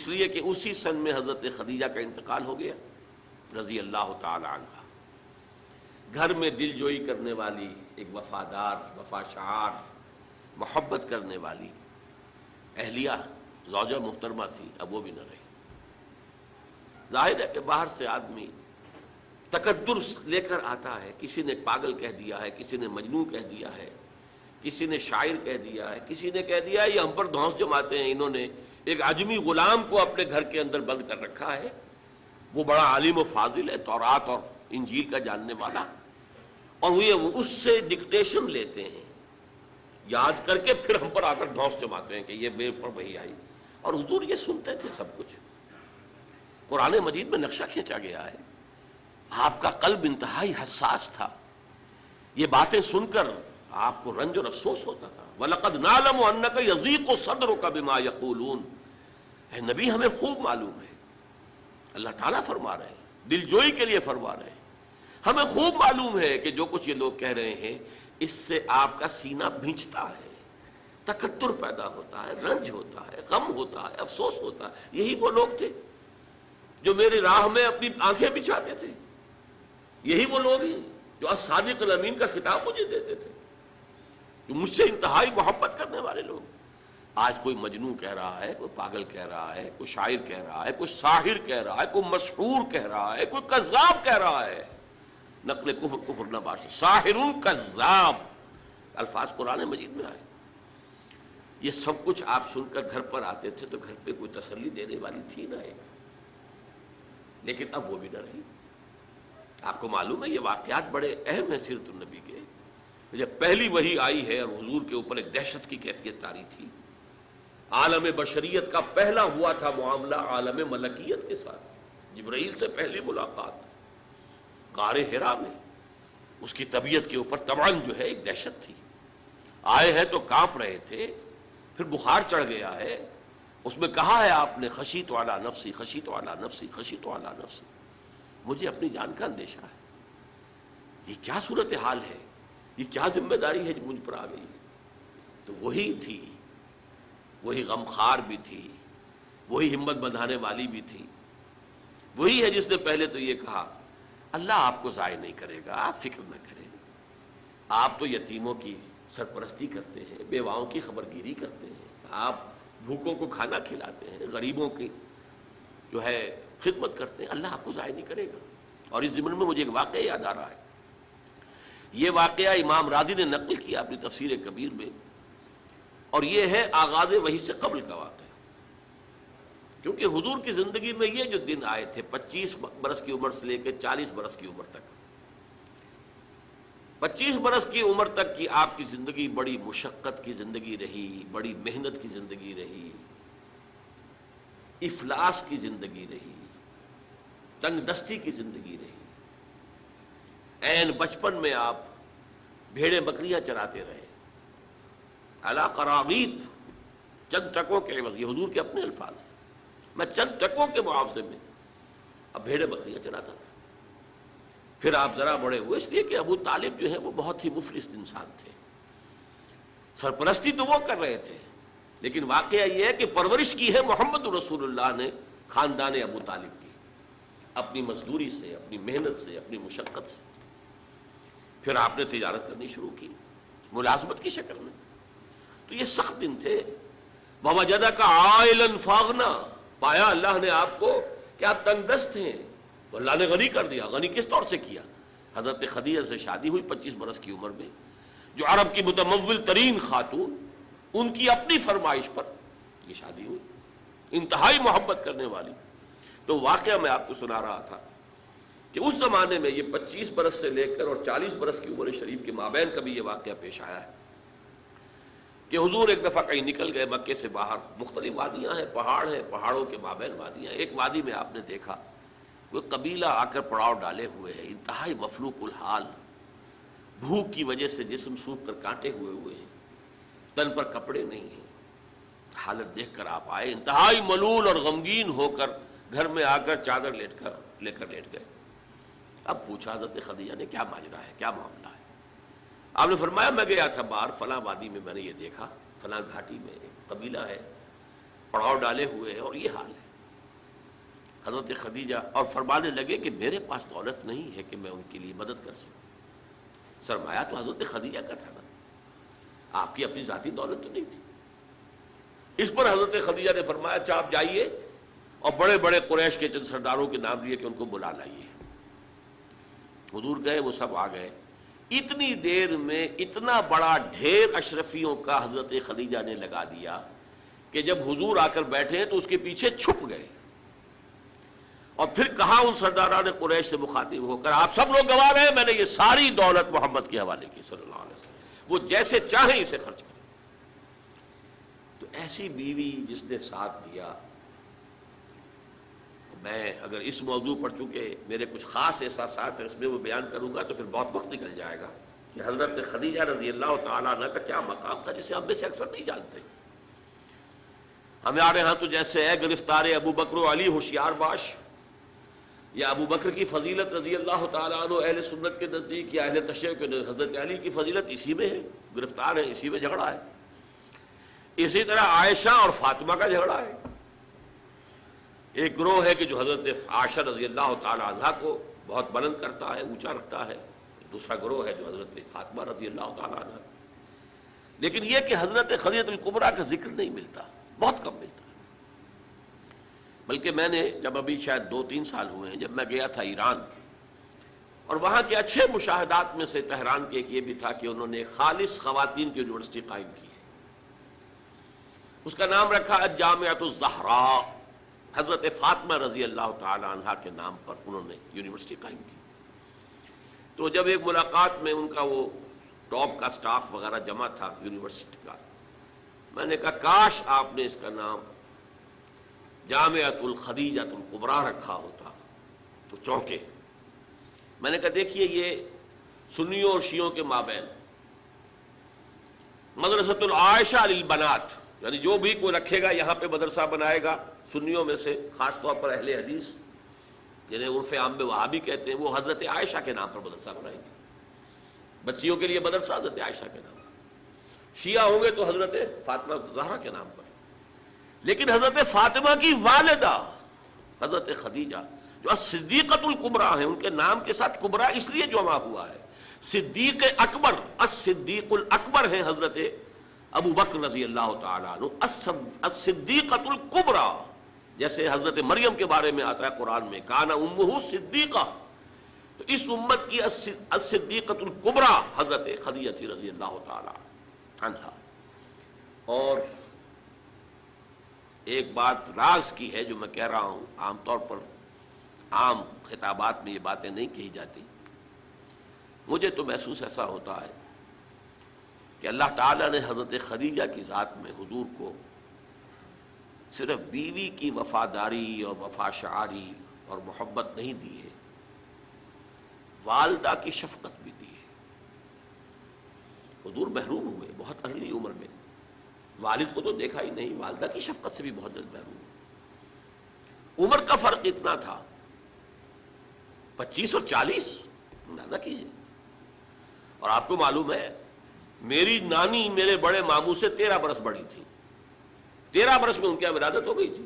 لیے کہ اسی سن میں حضرت خدیجہ کا انتقال ہو گیا رضی اللہ تعالی عنہ۔ گھر میں دل جوئی کرنے والی ایک وفادار، وفاشار، محبت کرنے والی اہلیہ زوجہ محترمہ تھی، اب وہ بھی نہ رہی۔ ظاہر ہے کہ باہر سے آدمی تقدر لے کر آتا ہے، کسی نے پاگل کہہ دیا ہے، کسی نے مجنون کہہ دیا ہے، کسی نے شاعر کہہ دیا ہے، کسی نے کہہ دیا ہے یہ ہم پر دھونس جماتے ہیں، انہوں نے ایک عجمی غلام کو اپنے گھر کے اندر بند کر رکھا ہے، وہ بڑا عالم و فاضل ہے، تورات اور انجیل کا جاننے والا، اور وہ اس سے ڈکٹیشن لیتے ہیں، یاد کر کے پھر ہم پر آ کر دھونس جماتے ہیں کہ یہ میرے پر وہی آئی۔ اور حضور یہ سنتے تھے سب کچھ، قرآن مجید میں نقشہ کھینچا گیا ہے، آپ کا قلب انتہائی حساس تھا، یہ باتیں سن کر آپ کو رنج اور افسوس ہوتا تھا۔ وَلَقَدْ نَعْلَمُ أَنَّكَ يَضِيقُ صَدْرُكَ بِمَا يَقُولُونَ، اے نبی ہمیں خوب معلوم ہے، اللہ تعالیٰ فرما رہے ہیں، دل جوئی کے لیے فرما رہے ہیں، ہمیں خوب معلوم ہے کہ جو کچھ یہ لوگ کہہ رہے ہیں اس سے آپ کا سینہ بھینچتا ہے، تکدر پیدا ہوتا ہے، رنج ہوتا ہے، غم ہوتا ہے، افسوس ہوتا ہے۔ یہی وہ لوگ تھے جو میری راہ میں اپنی آنکھیں بچھاتے تھے، یہی وہ لوگ ہیں جو الصادق الامین کا خطاب مجھے دیتے تھے، جو مجھ سے انتہائی محبت کرنے والے لوگ۔ آج کوئی مجنون کہہ رہا ہے، کوئی پاگل کہہ رہا ہے، کوئی شاعر کہہ رہا ہے، کوئی ساحر کہہ رہا ہے، کوئی مسحور کہہ رہا ہے، کوئی کذاب کہہ رہا ہے، نقل کفر کفر نہ باشد، ساحر کذاب الفاظ قرآن مجید میں آئے۔ یہ سب کچھ آپ سن کر گھر پر آتے تھے تو گھر پہ کوئی تسلی دینے والی تھی نہ ایک، لیکن اب وہ بھی نہ رہی۔ آپ کو معلوم ہے یہ واقعات بڑے اہم ہیں سیرت النبی کے۔ جب پہلی وحی آئی ہے اور حضور کے اوپر ایک دہشت کی کیفیت طاری تھی، عالم بشریت کا پہلا ہوا تھا معاملہ عالم ملکیت کے ساتھ، جبرائیل سے پہلی ملاقات غار حرا میں، اس کی طبیعت کے اوپر طبعاً جو ہے ایک دہشت تھی، آئے ہیں تو کانپ رہے تھے، پھر بخار چڑھ گیا ہے، اس میں کہا ہے آپ نے خشیت علی نفسی، خشیت علی نفسی، خشیت علی نفسی، مجھے اپنی جان کا اندیشہ ہے۔ یہ کیا صورتحال ہے، یہ کیا ذمہ داری ہے جو مجھ پر آ گئی ہے؟ تو وہی تھی، وہی غمخوار بھی تھی، وہی ہمت بندھانے والی بھی تھی، وہی ہے جس نے پہلے تو یہ کہا اللہ آپ کو ضائع نہیں کرے گا، آپ فکر نہ کریں، آپ تو یتیموں کی سرپرستی کرتے ہیں، بیواؤں کی خبرگیری کرتے ہیں، آپ بھوکوں کو کھانا کھلاتے ہیں، غریبوں کی جو ہے خدمت کرتے ہیں، اللہ آپ کو ضائع نہیں کرے گا۔ اور اس ضمن میں مجھے ایک واقعہ یاد آ رہا ہے، یہ واقعہ امام راضی نے نقل کیا اپنی تفسیر کبیر میں، اور یہ ہے آغاز وحی سے قبل کا واقعہ، کیونکہ حضور کی زندگی میں یہ جو دن آئے تھے 25 برس کی عمر سے لے کے 40 برس کی عمر تک، 25 برس کی عمر تک کی آپ کی زندگی بڑی مشقت کی زندگی رہی، بڑی محنت کی زندگی رہی، افلاس کی زندگی رہی، تنگ دستی کی زندگی رہی۔ عین بچپن میں آپ بھیڑیں بکریاں چراتے رہے، علی قراغیت، چند ٹکوں کے عوض، یہ حضور کے اپنے الفاظ ہیں، میں چند ٹکوں کے معاوضے میں اب بھیڑیں بکریاں چراتا تھا۔ پھر آپ ذرا بڑے ہوئے، اس لیے کہ ابو طالب جو ہے وہ بہت ہی مفلس انسان تھے، سرپرستی تو وہ کر رہے تھے، لیکن واقعہ یہ ہے کہ پرورش کی ہے محمد رسول اللہ نے خاندان ابو طالب کی، اپنی مزدوری سے، اپنی محنت سے، اپنی مشقت سے۔ پھر آپ نے تجارت کرنی شروع کی ملازمت کی شکل میں، تو یہ سخت دن تھے۔ وَوَجَدَكَ عَائِلًا فَأَغْنَىٰ، پایا اللہ نے آپ کو کہ آپ تنگ دست ہیں، تو اللہ نے غنی کر دیا۔ غنی کس طور سے کیا؟ حضرت خدیجہ سے شادی ہوئی 25 برس کی عمر میں، جو عرب کی متمول ترین خاتون، ان کی اپنی فرمائش پر یہ شادی ہوئی، انتہائی محبت کرنے والی۔ تو واقعہ میں آپ کو سنا رہا تھا کہ اس زمانے میں یہ 25 برس سے لے کر اور 40 برس کی عمر شریف کے مابین کبھی یہ واقعہ پیش آیا ہے کہ حضور ایک دفعہ کہیں نکل گئے مکے سے باہر، مختلف وادیاں ہیں، پہاڑ ہیں، پہاڑوں کے مابین وادیاں ہیں۔ ایک وادی میں آپ نے دیکھا کوئی قبیلہ آ کر پڑاؤ ڈالے ہوئے ہے، انتہائی مفلوق الحال، بھوک کی وجہ سے جسم سوکھ کر کانٹے ہوئے ہیں، تن پر کپڑے نہیں ہیں۔ حالت دیکھ کر آپ آئے، انتہائی ملول اور غمگین ہو کر گھر میں آ کر چادر لے کر لیٹ گئے۔ اب پوچھا حضرت خدیجہ نے کیا ماجرا ہے، کیا معاملہ ہے؟ آپ نے فرمایا میں گیا تھا باہر فلاں وادی میں نے یہ دیکھا، فلاں گھاٹی میں ایک قبیلہ ہے، پڑاؤ ڈالے ہوئے ہے اور یہ حال ہے۔ حضرت خدیجہ، اور فرمانے لگے کہ میرے پاس دولت نہیں ہے کہ میں ان کے لیے مدد کر سکوں. سرمایہ تو حضرت خدیجہ کا تھا نا، آپ کی اپنی ذاتی دولت تو نہیں تھی. اس پر حضرت خدیجہ نے فرمایا اچھا آپ جائیے اور بڑے بڑے قریش کے چند سرداروں کے نام لیے کہ ان کو بلا لائیے. حضور گئے، وہ سب آ گئے. اتنی دیر میں اتنا بڑا ڈھیر اشرفیوں کا حضرت خدیجہ نے لگا دیا کہ جب حضور آ کر بیٹھے تو اس کے پیچھے چھپ گئے. اور پھر کہا ان سرداران قریش سے مخاطب ہو کر، آپ سب لوگ گواہ ہیں، میں نے یہ ساری دولت محمد کے حوالے کی صلی اللہ علیہ وسلم، وہ جیسے چاہیں اسے خرچ کریں. تو ایسی بیوی جس نے ساتھ دیا. میں اگر اس موضوع پر چونکہ میرے کچھ خاص احساسات ہیں اس میں وہ بیان کروں گا تو پھر بہت وقت نکل جائے گا کہ حضرت خدیجہ رضی اللہ تعالیٰ عنہ کا کیا مقام تھا جسے ہم میں سے اکثر نہیں جانتے. ہمارے ہاں تو جیسے ہے گرفتار ابو بکر و علی ہوشیار باش، یا ابو بکر کی فضیلت رضی اللہ تعالیٰ عنہ اہل سنت کے نزدیک، یا اہل تشیع کے نزدیک حضرت علی کی فضیلت اسی میں ہے، گرفتار ہے، اسی میں جھگڑا ہے. اسی طرح عائشہ اور فاطمہ کا جھگڑا ہے. ایک گروہ ہے کہ جو حضرت عائشہ رضی اللہ تعالی عنہا کو بہت بلند کرتا ہے، اونچا رکھتا ہے. دوسرا گروہ ہے جو حضرت فاطمہ رضی اللہ تعالی عنہا. لیکن یہ کہ حضرت خدیجہ الکبریٰ کا ذکر نہیں ملتا، بہت کم ملتا. بلکہ میں نے جب ابھی شاید 2-3 سال ہوئے ہیں جب میں گیا تھا ایران، اور وہاں کے اچھے مشاہدات میں سے تہران کے ایک یہ بھی تھا کہ انہوں نے خالص خواتین کی یونیورسٹی قائم کی ہے. اس کا نام رکھا الجامعۃ الزہراء، حضرت فاطمہ رضی اللہ تعالی عنہا کے نام پر انہوں نے یونیورسٹی قائم کی. تو جب ایک ملاقات میں ان کا وہ ٹاپ کا سٹاف وغیرہ جمع تھا یونیورسٹی کا، میں نے کہا کاش آپ نے اس کا نام جامعۃ الخدیجہ الکبریٰ رکھا ہوتا تو چونکے. میں نے کہا دیکھیے یہ سنیوں اور شیعوں کے مابین مدرسۃ العائشہ للبنات، یعنی جو بھی کوئی رکھے گا یہاں پہ مدرسہ بنائے گا سنیوں میں سے، خاص طور پر اہل حدیث جنہیں عرف عام میں وہابی کہتے ہیں، وہ حضرت عائشہ کے نام پر مدرسہ بنائیں گے. بچیوں کے لیے مدرسہ حضرت عائشہ کے نام پر، شیعہ ہوں گے تو حضرت فاطمہ زہرا کے نام پر. لیکن حضرت فاطمہ کی والدہ حضرت خدیجہ جو الصدیقۃ الکبریٰ ہیں، ان کے نام کے ساتھ کبریٰ اس لیے جمع ہوا ہے. صدیق اکبر، الصدیق الاکبر ہیں حضرت ابو بکر رضی اللہ تعالیٰ عنہ. الصدیقۃ الکبریٰ جیسے حضرت مریم کے بارے میں آتا ہے قرآن میں کان امہ صدیقہ، تو اس امت کی الصدیقۃ الکبریٰ حضرت خدیجہ رضی اللہ تعالیٰ عنہا. اور ایک بات راز کی ہے جو میں کہہ رہا ہوں، عام طور پر عام خطابات میں یہ باتیں نہیں کہی جاتی. مجھے تو محسوس ایسا ہوتا ہے کہ اللہ تعالیٰ نے حضرت خدیجہ کی ذات میں حضور کو صرف بیوی کی وفاداری اور وفا شعاری اور محبت نہیں دی ہے، والدہ کی شفقت بھی دی ہے. حضور محروم ہوئے بہت ارلی عمر میں، والد کو تو دیکھا ہی نہیں، والدہ کی شفقت سے بھی بہت جلد محروم ہوئے. عمر کا فرق اتنا تھا 25 اور 40، اندازہ کیجیے. اور آپ کو معلوم ہے میری نانی میرے بڑے ماموں سے 13 برس بڑی تھی، 13 برس میں ان کی ولادت ہو گئی تھی.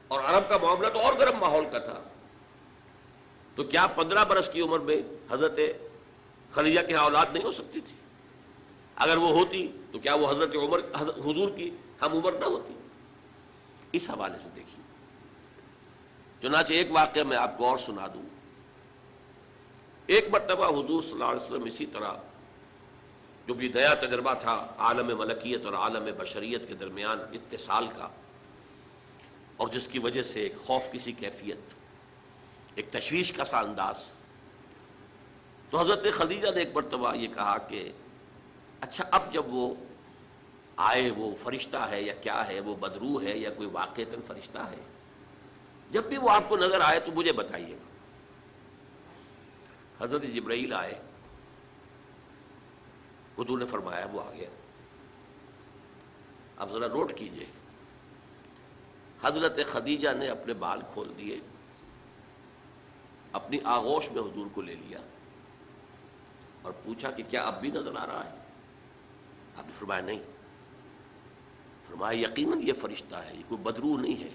اور عرب کا معاملہ تو اور گرم ماحول کا تھا. تو کیا 15 برس کی عمر میں حضرت خدیجہ کی اولاد نہیں ہو سکتی تھی؟ اگر وہ ہوتی تو کیا وہ حضرت عمر حضور کی ہم عمر نہ ہوتی؟ اس حوالے سے دیکھیے. چنانچہ ایک واقعہ میں آپ کو اور سنا دوں. ایک مرتبہ حضور صلی اللہ علیہ وسلم اسی طرح جو بھی نیا تجربہ تھا عالم ملکیت اور عالم بشریت کے درمیان اتصال کا، اور جس کی وجہ سے ایک خوف کی سی کیفیت، ایک تشویش کا سا انداز. تو حضرت خدیجہ نے ایک مرتبہ یہ کہا کہ اچھا اب جب وہ آئے، وہ فرشتہ ہے یا کیا ہے، وہ بدروح ہے یا کوئی واقعتاً فرشتہ ہے، جب بھی وہ آپ کو نظر آئے تو مجھے بتائیے گا. حضرت جبرائیل آئے، حضور نے فرمایا وہ آ گیا. اب ذرا نوٹ کیجئے، حضرت خدیجہ نے اپنے بال کھول دیے، اپنی آغوش میں حضور کو لے لیا اور پوچھا کہ کیا اب بھی نظر آ رہا ہے؟ آپ نے فرمایا نہیں. فرمایا یقیناً یہ فرشتہ ہے، یہ کوئی بدروح نہیں ہے.